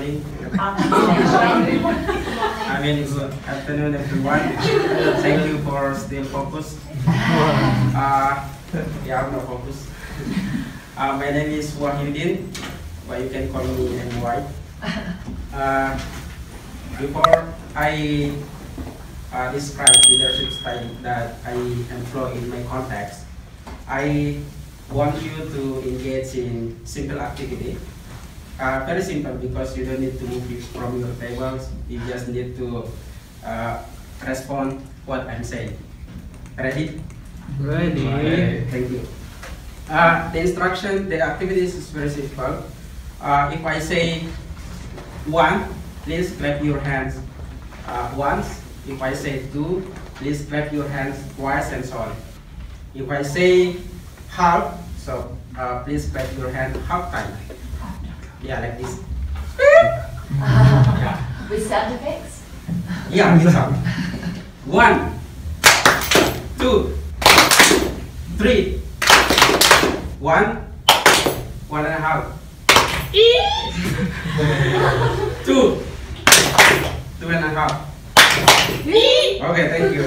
morning. Good afternoon, everyone. Thank you for still focused. I'm not focused. My name is Wahyudin, but you can call me MY. Before I describe leadership style that I employ in my context, I want you to engage in simple activity. Very simple, because you don't need to move from your tables. You just need to respond what I'm saying. Ready? Ready. Okay, thank you. The instruction, the activities is very simple. If I say one, please clap your hands once. If I say two, please clap your hands twice, and so on. If I say half, so please clap your hand half time. Yeah, like this. With sound effects? Yeah, with sound. 1, 2, 3. 1, 1.5. 2, 2.5. Okay, thank you.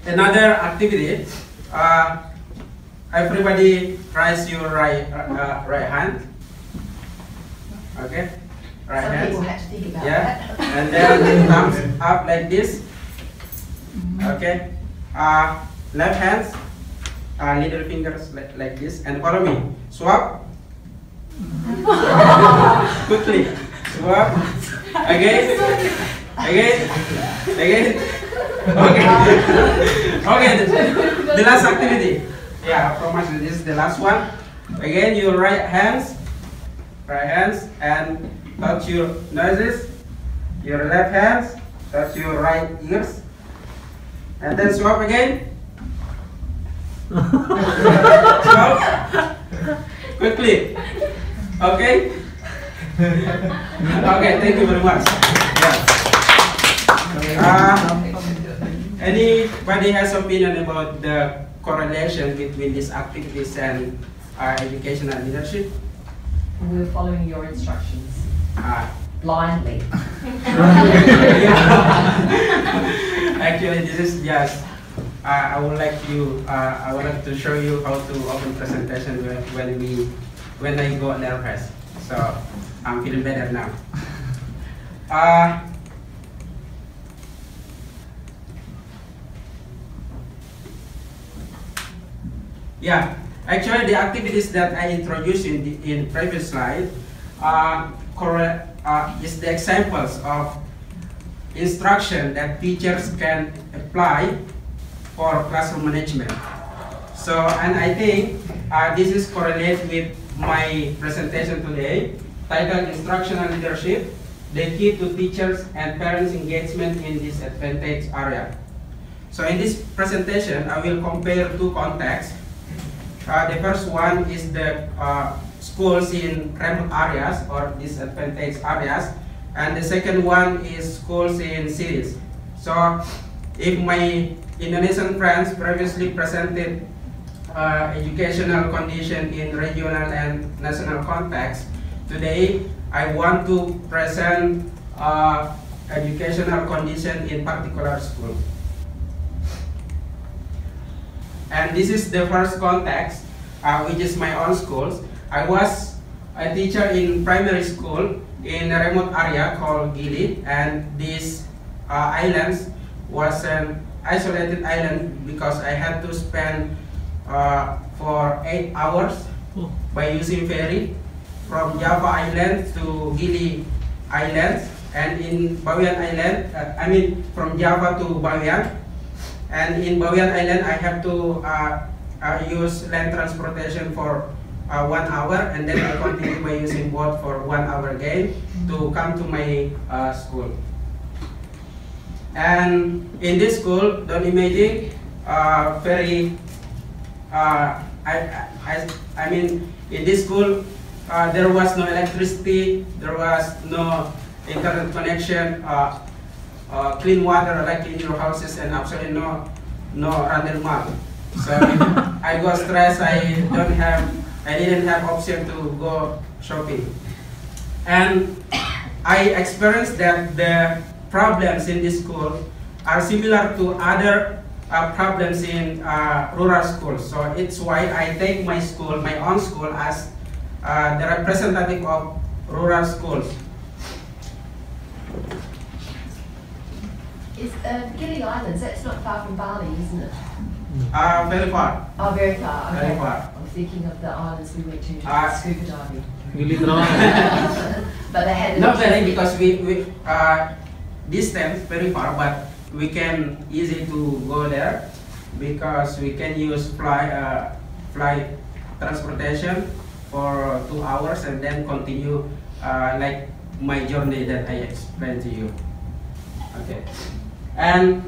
Another activity. Everybody raise your right hand. Okay, right Some hand. people have to think about Yeah, that. and then thumbs up like this. Okay, left hands, little fingers like this, and follow me. Swap. Quickly. Swap. Again. Again. Okay. Okay. The last activity. Yeah, I promise you this is the last one. Again, your right hands, and touch your noses. Your left hands, touch your right ears, and then swap again. Swap. Quickly. Okay. Okay. Thank you very much. Yeah. Anybody has opinion about the correlation between these activities and educational leadership? We were following your instructions blindly. Actually, this is just I would like to show you how to open presentation when I go nervous. So I'm feeling better now. Yeah, actually the activities that I introduced in previous slide is the examples of instruction that teachers can apply for classroom management. So, and I think this is correlated with my presentation today, titled Instructional Leadership, the key to teachers and parents engagement in this advantage area. So in this presentation, I will compare two contexts. The first one is the schools in remote areas or disadvantaged areas, and the second one is schools in cities. So if my Indonesian friends previously presented educational condition in regional and national context, today I want to present educational condition in particular school. And this is the first context, which is my own schools. I was a teacher in primary school in a remote area called Gili, and this island was an isolated island because I had to spend for 8 hours by using ferry from Java Island to Gili Island, and in Bawean Island, from Java to Bawean. And in Bawean Island, I have to use land transportation for 1 hour, and then I continue by using boat for 1 hour again to come to my school. And in this school, don't imagine in this school, there was no electricity, there was no internet connection, clean water like in your houses, and absolutely no running map. So I got stressed. I didn't have option to go shopping. And I experienced that the problems in this school are similar to other problems in rural schools. So it's why I take my school, my own school, as the representative of rural schools. Is Gili Islands, that's not far from Bali, isn't it? Very far. Oh, very far. Okay. Very far. I'm thinking of the islands we went to scuba diving. But they had not very, because we distance very far, but we can easy to go there because we can use flight transportation for 2 hours and then continue like my journey that I explained to you. Okay, and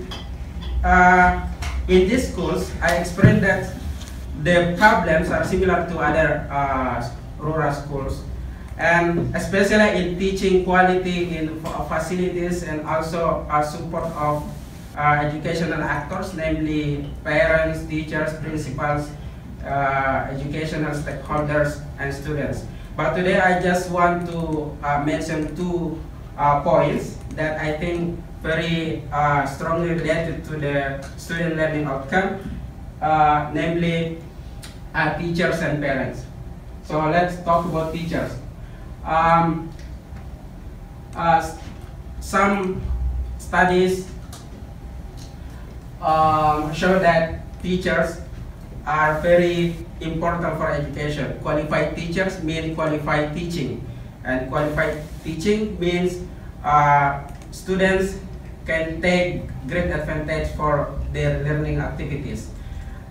in these schools I experienced that the problems are similar to other rural schools, and especially in teaching quality in facilities and also support of educational actors, namely parents, teachers, principals, educational stakeholders, and students. But today I just want to mention 2 points that I think very strongly related to the student learning outcome, namely teachers and parents. So let's talk about teachers. Some studies show that teachers are very important for education. Qualified teachers mean qualified teaching, and qualified teaching means students can take great advantage for their learning activities.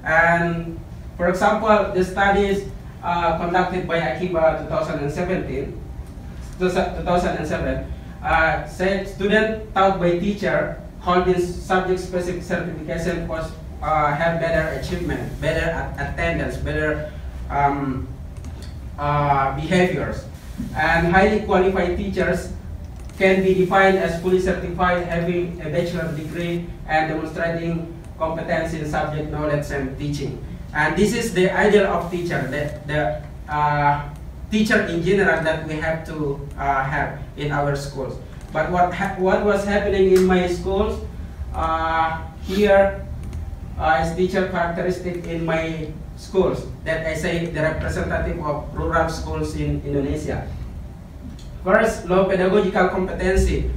And for example, the studies conducted by Akiba 2007 said students taught by teacher holding subject-specific certification have better achievement, better attendance, better behaviors. And highly qualified teachers can be defined as fully certified, having a bachelor's degree and demonstrating competence in subject knowledge and teaching. And this is the ideal of teacher, the teacher in general that we have to have in our schools. But what was happening in my schools, here is teacher characteristic in my schools, that I say the representative of rural schools in Indonesia. First, low pedagogical competency.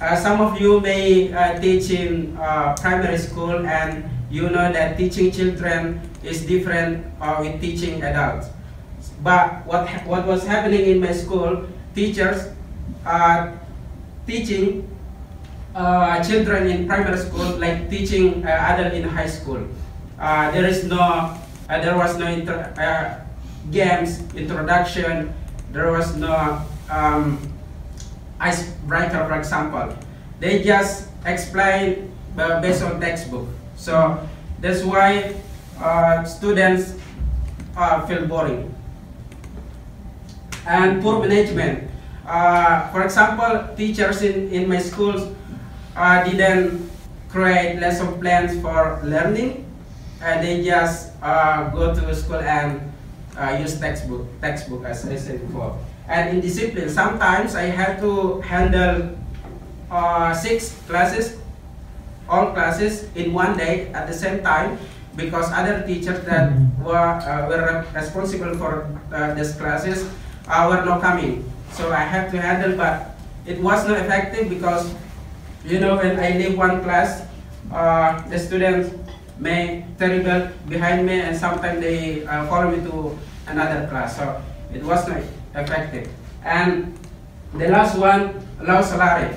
Some of you may teach in primary school, and you know that teaching children is different with teaching adults. But what was happening in my school, teachers teaching children in primary school like teaching adult in high school. There was no games, introduction, there was no icebreaker, for example. They just explain based on textbook. So that's why students feel boring. And poor management. For example, teachers in my schools didn't create lesson plans for learning. They just go to school and use textbook as I said before. And in discipline, sometimes I had to handle 6 classes, all classes in one day at the same time, because other teachers that were responsible for these classes were not coming. So I had to handle, but it was not effective because, you know, when I leave one class, the students may terrible behind me, and sometimes they follow me to another class. So it was not effective. And the last one, low salary.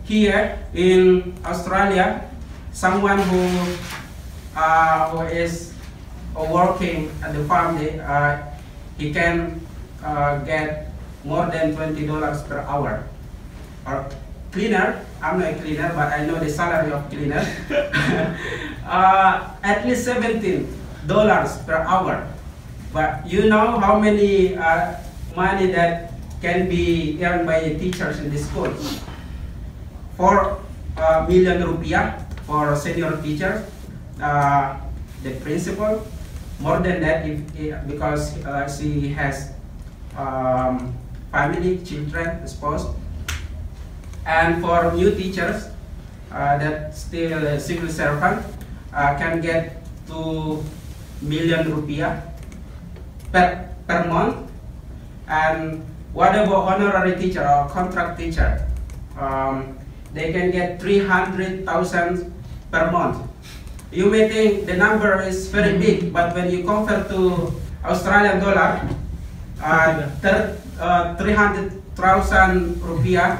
Here in Australia, someone who is working at the farm, he can get more than $20 per hour. Or cleaner, I'm not a cleaner, but I know the salary of cleaner. At least $17 per hour. But you know how many money that can be earned by the teachers in the school? 4 million rupiah for senior teachers, the principal, more than that because she has family, children, spouse. And for new teachers that still civil servant can get 2 million rupiah per month. And what about honorary teacher or contract teacher? They can get 300,000 per month. You may think the number is very big, but when you convert to Australian dollar, 300,000 rupiah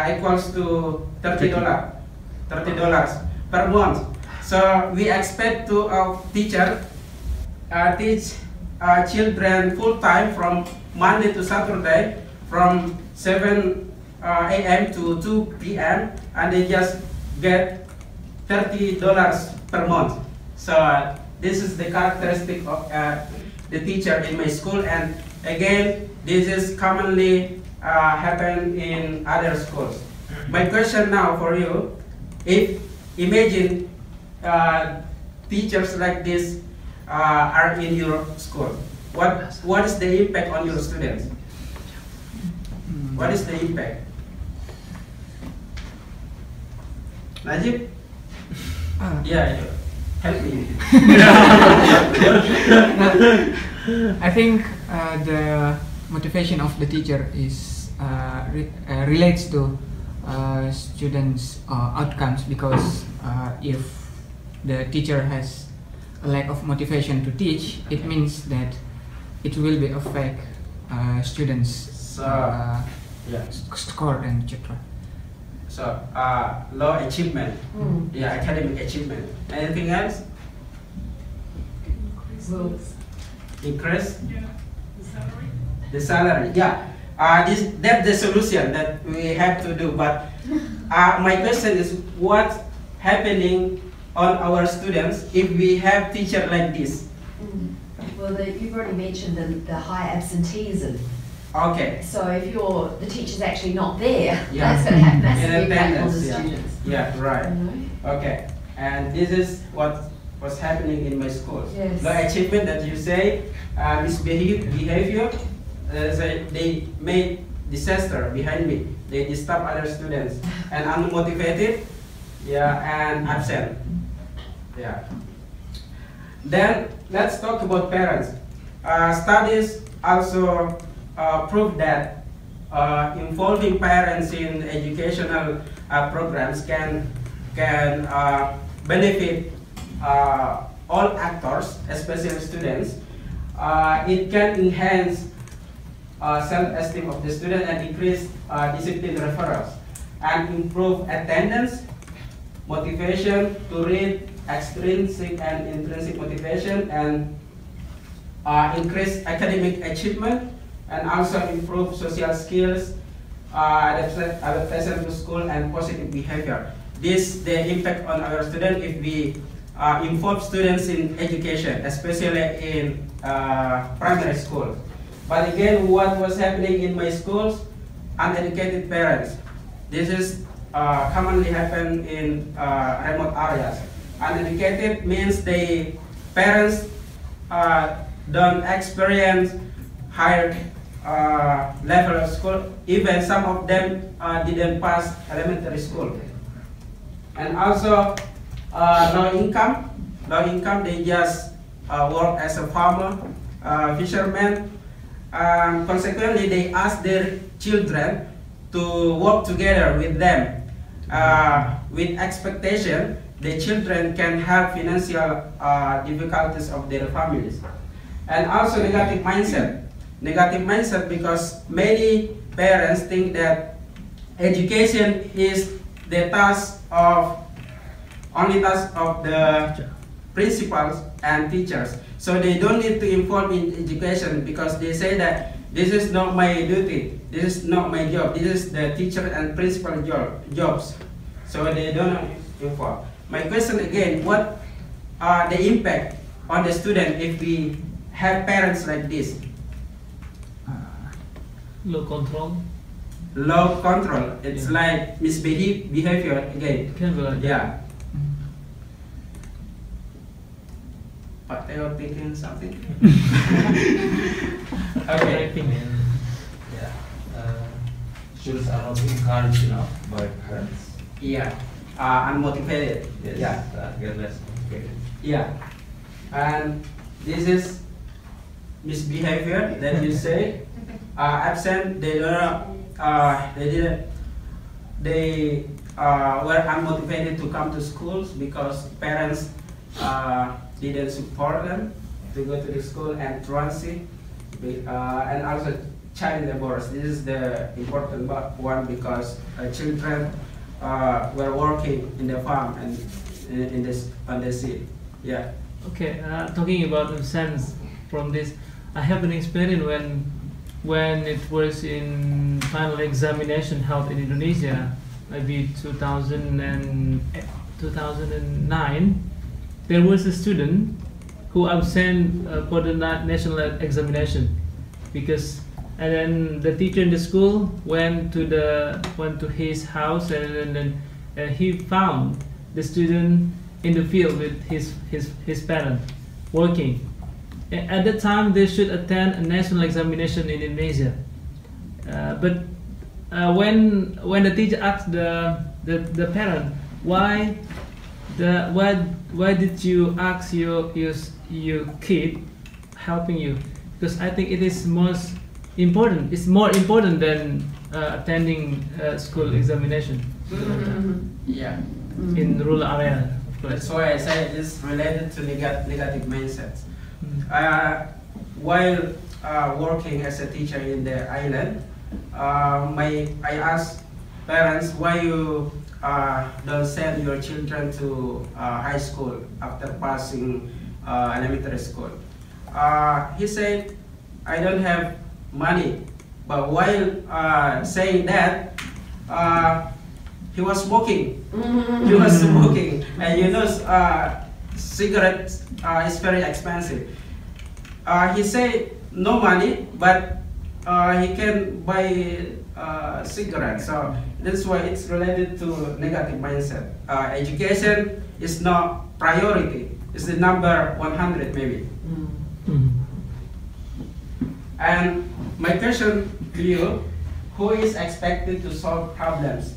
equals to $30 per month. So we expect to teacher teach children full time from Monday to Saturday from 7 a.m. to 2 p.m. and they just get $30 per month. So this is the characteristic of the teacher in my school, and again, this is commonly happen in other schools. My question now for you, if imagine teachers like this are in your school, what is the impact on your students? What is the impact? Najib? Yeah, help me. I think the motivation of the teacher is relates to students' outcomes, because if the teacher has a lack of motivation to teach, it means that it will be affect students' score and etc. So low achievement, academic achievement. Anything else? Increase? Yeah, the salary. The salary, yeah. That's the solution that we have to do. But my question is, what's happening on our students if we have teacher like this? Well, you've already mentioned the high absenteeism. Okay. So if the teacher's actually not there, Yeah. that's going to have massive In impact on the attendance, students. Yeah, right. You know? Okay. And this is what was happening in my school. Yes. The achievement that you say, misbehavior, they made disaster behind me. They disturb other students and unmotivated, and absent. Yeah. Then let's talk about parents. Studies also prove that involving parents in educational programs can benefit all actors, especially students. It can enhance self-esteem of the student and increase discipline referrals and improve attendance, motivation to read, extrinsic and intrinsic motivation, and increase academic achievement, and also improve social skills, adaptation to school, and positive behavior. This the impact on our students if we involve students in education, especially in primary school. But again, what was happening in my schools, uneducated parents. This is commonly happen in remote areas. Uneducated means the parents don't experience higher level of school. Even some of them didn't pass elementary school. And also low income. Low income, they just work as a farmer, fisherman. Consequently, they ask their children to work together with them with expectation the children can have financial difficulties of their families. And also negative mindset. Negative mindset because many parents think that education is the only task of the principals and teachers. So they don't need to involve in education because they say that this is not my duty, this is not my job, this is the teacher and principal jobs. So they don't involve. My question again, what are the impact on the student if we have parents like this? Low control. Low control. It's like misbehavior again. Can be like that. Yeah. But they are thinking something. Okay. Yeah. Students are not encouraged enough by parents. Yeah, unmotivated. Yes. Yeah. Get less motivated. Yeah, and this is misbehavior that you say. Absent, they don't. They didn't. They were unmotivated to come to schools because parents didn't support them to go to the school, and truancy, and also child labor. This is the important one because children were working in the farm and in this on the sea. Yeah. Okay, talking about absence from this, I have an experience when it was in final examination held in Indonesia, maybe 2009. There was a student who absent for the national examination because, and then the teacher in the school went to his house, and then he found the student in the field with his parent working. At that time, they should attend a national examination in Indonesia. But when the teacher asked the parent why did you ask your kid helping you? Because I think it is most important. It's more important than attending school examination. Yeah. In rural area. That's why I say it is related to negative mindsets. While working as a teacher in the island, I asked parents why you don't send your children to high school after passing elementary school. He said, I don't have money. But while saying that, he was smoking. He was smoking, and you know, cigarettes is very expensive. He said no money, but he can buy cigarettes. So that's why it's related to negative mindset. Education is not priority. It's the number 100 maybe. And my question to you: who is expected to solve problems?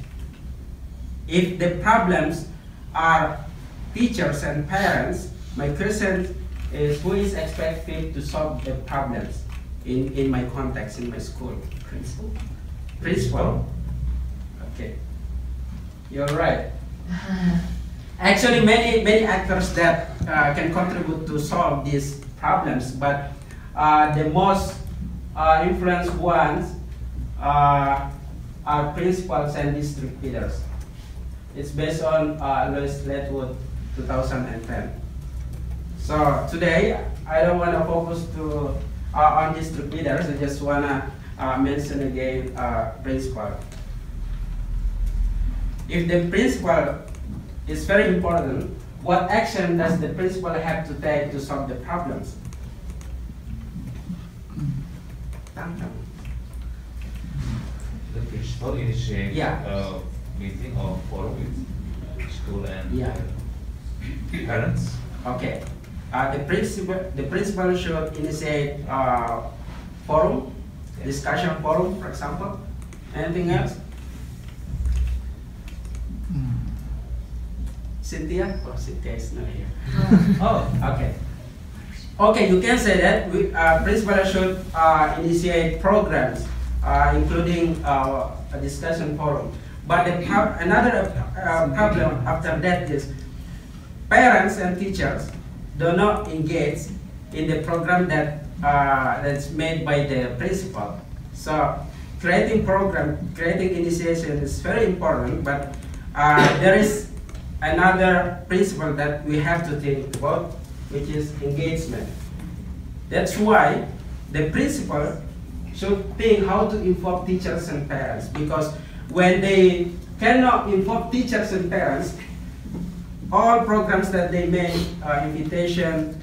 If the problems are teachers and parents, my question is who is expected to solve the problems in my context, in my school? Principal? Principal? Okay. You're right. Actually, many actors that can contribute to solve these problems, but the most influential ones are principals and district leaders. It's based on Louis Letwood 2010. So today, I don't want to focus on district leaders. I just want to mention again principal. If the principal is very important, what action does the principal have to take to solve the problems? The principal initiate Yeah. meeting or forum with school and Yeah. parents. Okay. The principal should initiate forum, discussion forum, for example. Anything else? Cynthia? Oh, Cynthia is not here. Oh, okay. Okay, you can say that principal should initiate programs, including a discussion forum. But another problem after that is parents and teachers do not engage in the program that's made by the principal. So creating initiation is very important, but there is another principle that we have to think about, which is engagement. That's why the principal should think how to inform teachers and parents, because when they cannot inform teachers and parents, all programs that they make, invitation,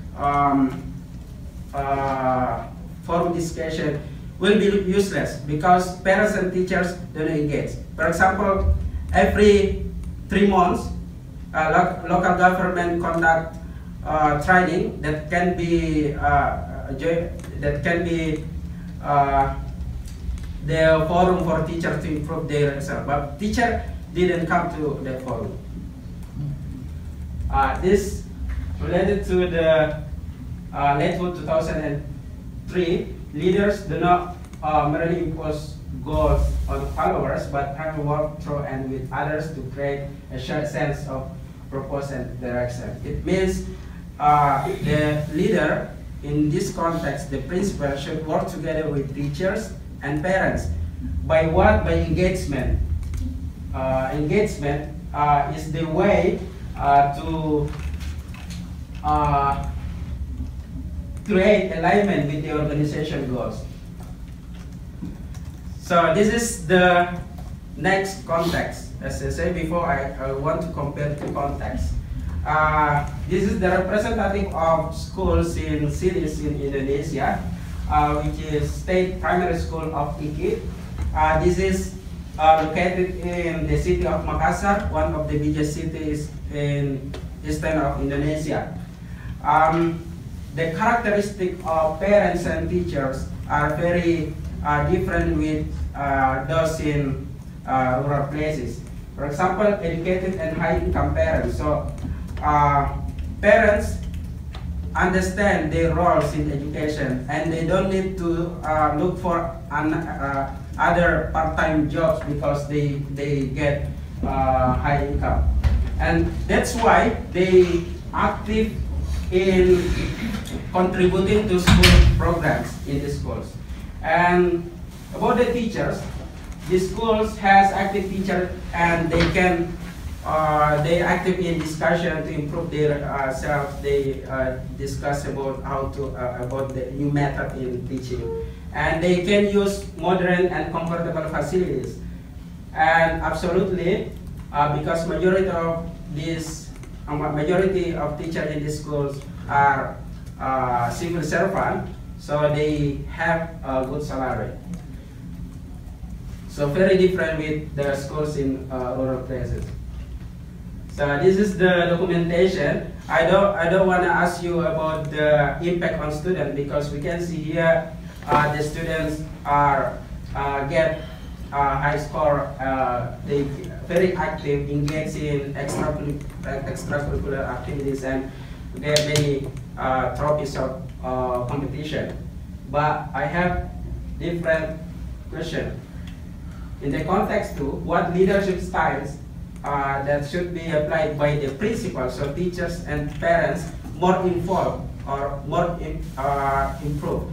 forum discussion, will be useless because parents and teachers don't engage. For example, every 3 months, local government conduct training that can be the forum for teachers to improve their results. But teacher didn't come to that forum. This related to the late 2003, leaders do not merely impose goals on followers, but have to work through and with others to create a shared sense of purpose and direction. It means the leader, in this context, the principal, should work together with teachers and parents. By what? By engagement. Engagement is the way to create alignment with the organization goals. So this is the next context. As I said before, I want to compare the context. This is the representative of schools in cities in Indonesia, which is State Primary School of Iki. This is located in the city of Makassar, one of the biggest cities in eastern of Indonesia. The characteristic of parents and teachers are very different with those in rural places. For example, educated and high-income parents. So parents understand their roles in education, and they don't need to look for other part-time jobs because they get high income. And that's why they active in contributing to school programs in the schools. And about the teachers, the schools has active teachers, and they can they active in discussion to improve their self. They discuss about how to about the new method in teaching, and they can use modern and comfortable facilities. And absolutely, because majority of teachers in these schools are civil servant, so they have a good salary. So very different with the schools in rural places. So this is the documentation. I don't want to ask you about the impact on students, because we can see here the students are get high score. They very active, engaged in extracurricular activities, and get many trophies of competition. But I have different question. In the context too, what leadership styles that should be applied by the principals, so teachers and parents, more involved or more improved?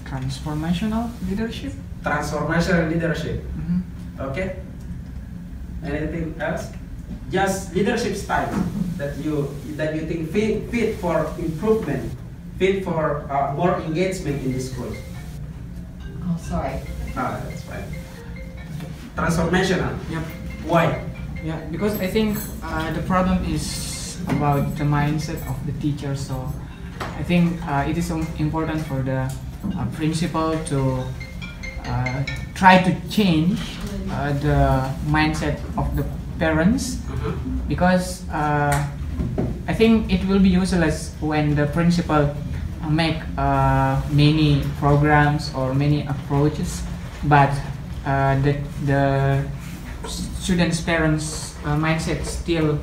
Transformational leadership. Transformational leadership. Okay. Anything else? Just leadership style that you think fit for improvement, fit for more engagement in the schools. Oh, sorry. That's fine. Transformational. Yep. Why? Yeah, because I think the problem is about the mindset of the teacher. So I think it is important for the principal to try to change the mindset of the parents, because I think it will be useless when the principal make many programs or many approaches, but the students' parents' mindset still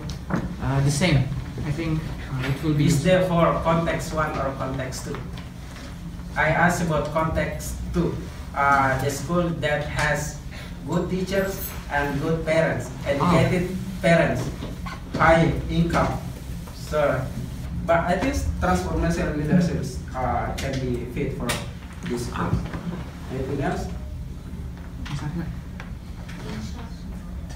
the same. I think it will be. Is there for context 1 or context 2? I asked about context 2. The school that has good teachers and good parents, educated parents, high income. So, but I think transformational leadership can be fit for this school. Anything else?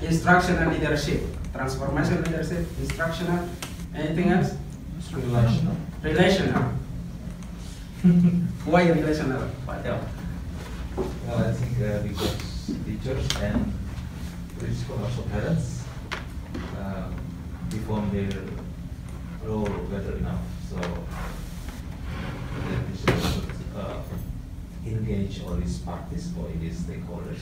Instructional leadership, transformational leadership, instructional. Anything else? Relational. Relational. Why relational? What else? Well, I think because teachers and principal, also parents, perform their role better enough. So they should engage all these parties or these stakeholders,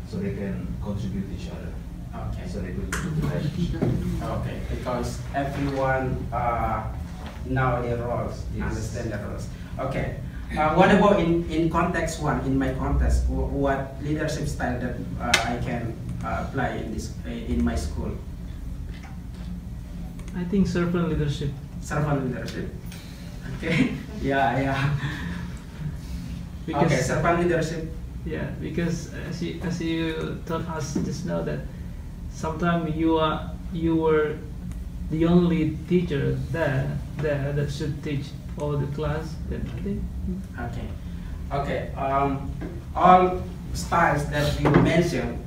so they can contribute each other. Okay. So they could relationship. Okay, because everyone know their roles, Yes. understand their roles. Okay. What about in context one? In my context, what leadership style that I can apply in this in my school? I think servant leadership. Servant leadership. Okay. Yeah. Because, Okay, servant leadership. Yeah, because as you taught us just now that sometimes you were the only teacher there that should teach all the class. Then I think. Okay. All styles that you mentioned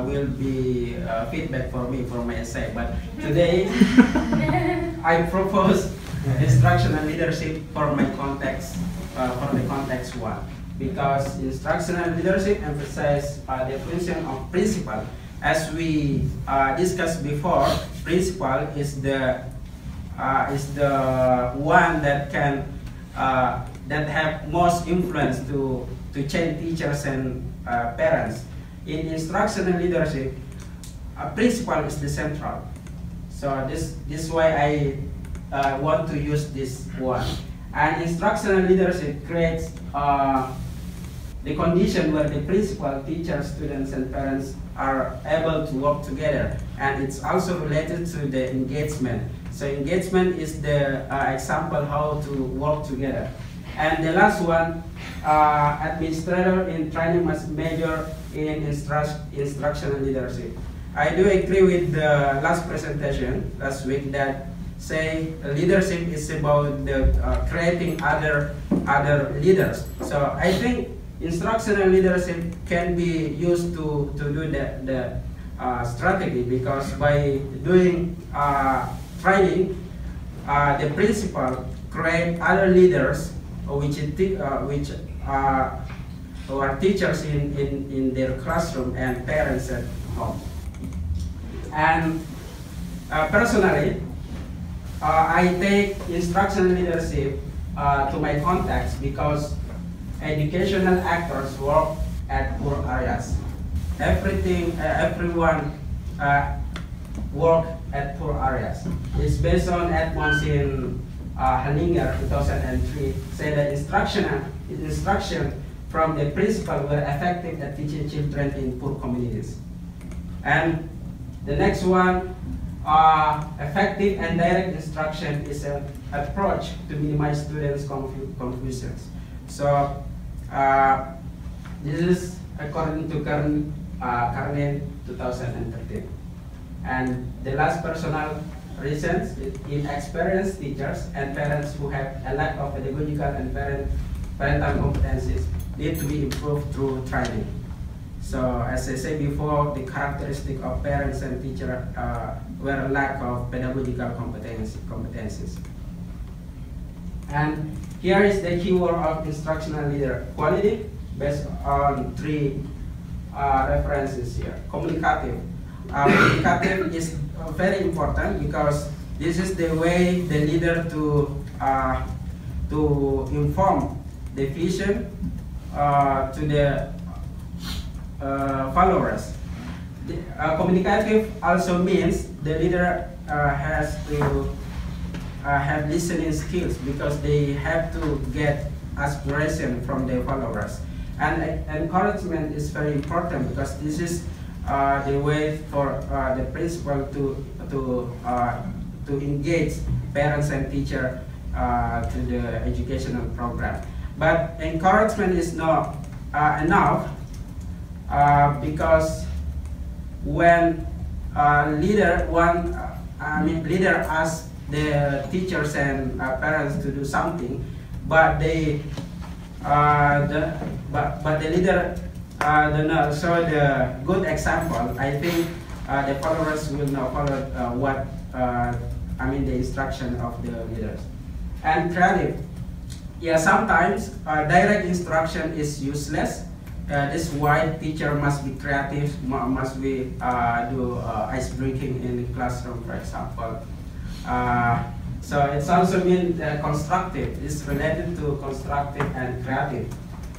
will be feedback for me for my essay. But today I propose instructional leadership for my context, for the context one, because instructional leadership emphasizes the function of principal. As we discussed before, principal is the one that can that have most influence to change teachers and parents. In instructional leadership, a principal is the central. So this is why I want to use this one. And instructional leadership creates the condition where the principal, teachers, students, and parents are able to work together. And it's also related to the engagement. So engagement is the example how to work together. And the last one, administrator in training must major in instructional leadership. I do agree with the last presentation last week that say leadership is about the creating other leaders. So I think instructional leadership can be used to do the strategy, because by doing training, the principal create other leaders which are teachers in their classroom and parents at home. And personally, I take instructional leadership to my context because educational actors work at poor areas. Everyone work at poor areas. It's based on Edmonds in Hanninger 2003, say that instruction from the principal were effective at teaching children in poor communities. And the next one, effective and direct instruction is an approach to minimize students' confusions. So this is according to Carney 2013. And the last personal reasons, inexperienced teachers and parents who have a lack of pedagogical and parental competencies need to be improved through training. So as I said before, the characteristic of parents and teachers were a lack of pedagogical competencies. And here is the keyword of instructional leader quality based on 3 references here. Communicative. Communicative is very important because this is the way the leader to inform the vision to the followers. Communicative also means the leader has to have listening skills because they have to get aspiration from their followers. And encouragement is very important because this is the way for the principal to engage parents and teachers to the educational program. But encouragement is not enough because when leader asks the teachers and parents to do something, but the leader do not show the good example, I think the followers will not follow the instruction of the leaders. And creative. Yeah, sometimes direct instruction is useless. This is why teacher must be creative, must be do ice breaking in the classroom, for example. So it's also mean constructive. It's related to constructive and creative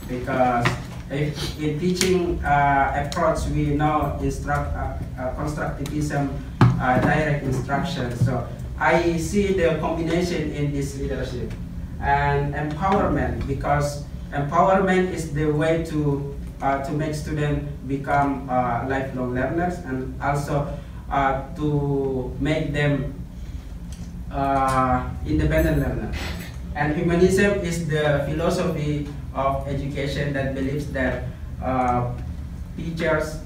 because if in teaching approach we know constructivism, direct instruction. So I see the combination in this leadership and empowerment, because empowerment is the way to make students become lifelong learners, and also to make them independent learners. And humanism is the philosophy of education that believes that teachers,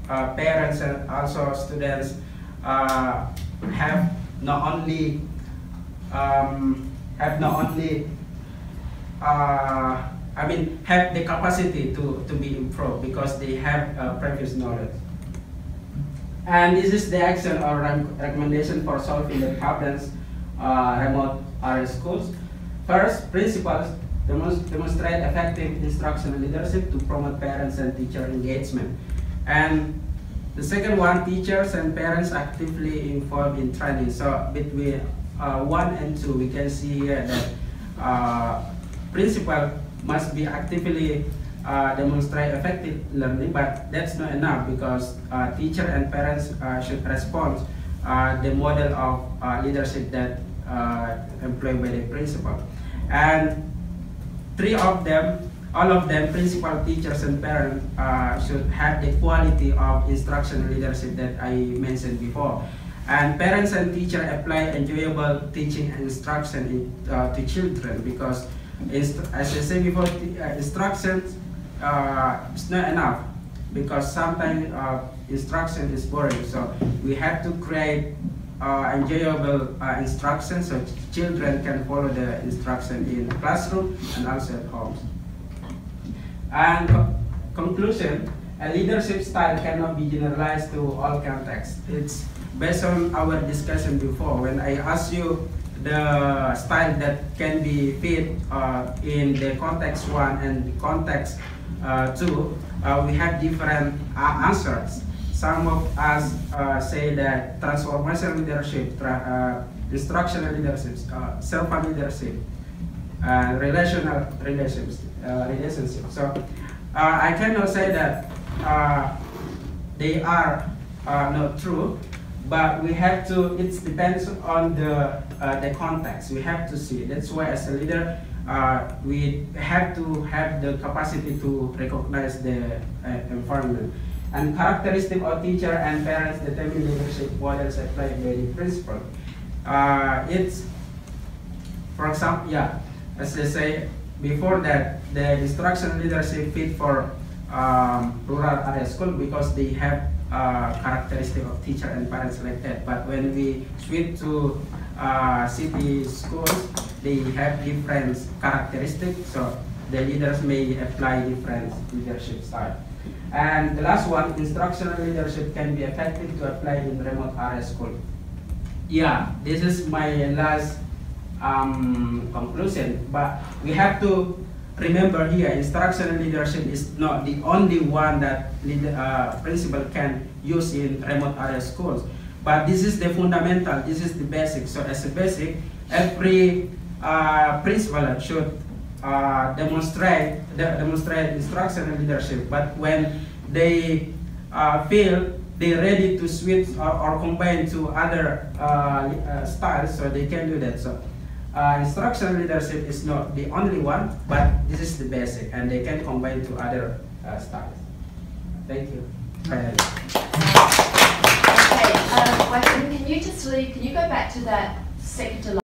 parents, and also students have not only have the capacity to be improved because they have previous knowledge. And this is the action or recommendation for solving the problems remote area schools. First, principals demonstrate effective instructional leadership to promote parents and teacher engagement. And the second one, teachers and parents actively involved in training. So between 1 and 2, we can see here that principal must be actively demonstrate effective learning, but that's not enough, because teacher and parents should respond the model of leadership that employed by the principal. And all of them, principal, teachers, and parents should have the quality of instructional leadership that I mentioned before. And parents and teachers apply enjoyable teaching and instruction to children, because as I said before, instructions is not enough, because sometimes instruction is boring. So we have to create enjoyable instruction so children can follow the instruction in the classroom and also at home. And conclusion, a leadership style cannot be generalized to all contexts. It's based on our discussion before, when I asked you the style that can be fit in the context 1 and context 2, we have different answers. Some of us say that transformational leadership, instructional leadership, servant leadership, relational relationship. So I cannot say that they are not true, but we have to. It depends on the context. We have to see. That's why, as a leader, we have to have the capacity to recognize the environment. And characteristic of teacher and parents determine leadership models applied by the principal. It's, for example, as I say before, that the instructional leadership fit for rural area school because they have characteristic of teacher and parents like that. But when we switch to city schools, they have different characteristics, so the leaders may apply different leadership style. And the last one, instructional leadership can be effective to apply in remote area school. Yeah, this is my last conclusion, but we have to remember here, instructional leadership is not the only one that principal can use in remote area schools. But this is the fundamental, this is the basic. So as a basic, every principal should demonstrate instructional leadership. But when they feel they're ready to switch or combine to other styles, so they can do that. So instructional leadership is not the only one, but this is the basic, and they can combine to other styles. Thank you. Okay, Wakim, can you go back to that second to